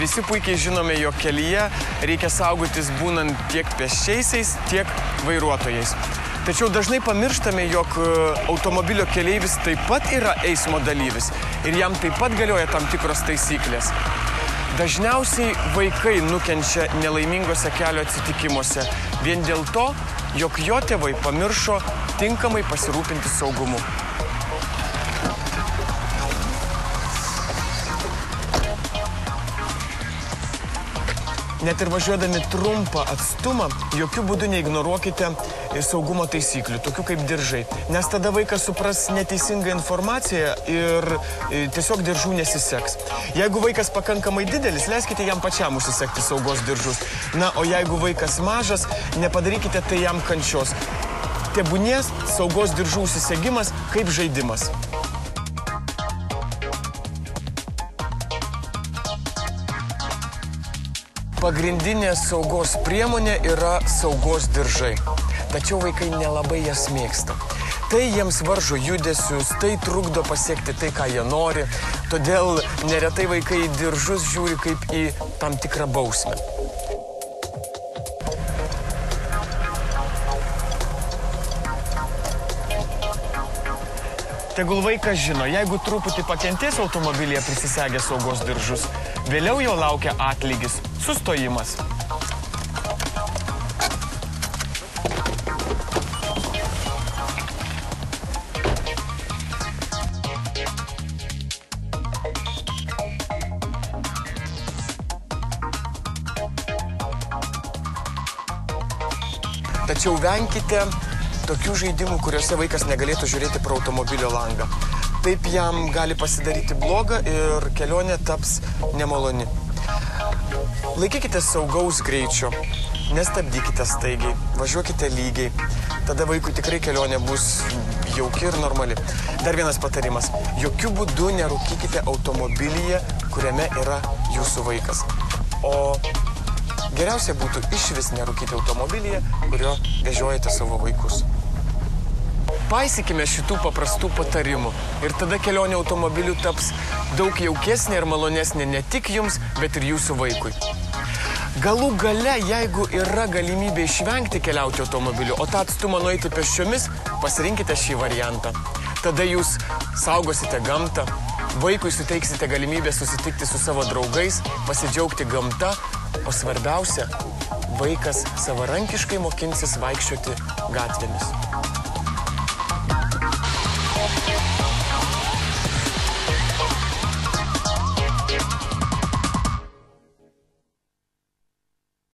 Visi puikiai žinome, jog kelyje reikia saugotis būnant tiek pėsčiaisiais, tiek vairuotojais. Tačiau dažnai pamirštame, jog automobilio keleivis taip pat yra eismo dalyvis ir jam taip pat galioja tam tikros taisyklės. Dažniausiai vaikai nukenčia nelaimingose kelio atsitikimuose vien dėl to, jog jo tėvai pamiršo tinkamai pasirūpinti saugumu. Net ir važiuodami trumpą atstumą, jokių būdų neignoruokite saugumo taisyklių, tokių kaip diržai. Nes tada vaikas supras neteisingą informaciją ir tiesiog diržų nesiseks. Jeigu vaikas pakankamai didelis, leiskite jam pačiam užsisekti saugos diržus. Na, o jeigu vaikas mažas, nepadarykite tai jam kančios. Tebūnės saugos diržų užsisegimas kaip žaidimas. Pagrindinė saugos priemonė yra saugos diržai. Tačiau vaikai nelabai jas mėgsta. Tai jiems varžo judesius, tai trukdo pasiekti tai, ką jie nori. Todėl neretai vaikai į diržus žiūri kaip į tam tikrą bausmę. Tegul vaikas žino, jeigu truputį pakentės automobilyje prisisegę saugos diržus, vėliau jo laukia atlygis – sustojimas. Tačiau venkite tokių žaidimų, kuriuose vaikas negalėtų žiūrėti pro automobilio langą. Taip jam gali pasidaryti bloga ir kelionė taps nemaloni. Laikykite saugaus greičio, nestabdykite staigiai, važiuokite lygiai. Tada vaikui tikrai kelionė bus jauki ir normali. Dar vienas patarimas. Jokių būdų nerūkykite automobilyje, kuriame yra jūsų vaikas. O geriausia būtų išvis nerūkyti automobilyje, kurio vežiojate savo vaikus. Paisykime šitų paprastų patarimų ir tada kelionė automobiliu taps daug jaukesnė ir malonesnė ne tik jums, bet ir jūsų vaikui. Galų gale, jeigu yra galimybė išvengti keliauti automobiliu, o tą atstumą nueiti pėsčiomis, pasirinkite šį variantą. Tada jūs saugosite gamtą, vaikui suteiksite galimybę susitikti su savo draugais, pasidžiaugti gamta, o svarbiausia, vaikas savarankiškai mokinsis vaikščioti gatvėmis.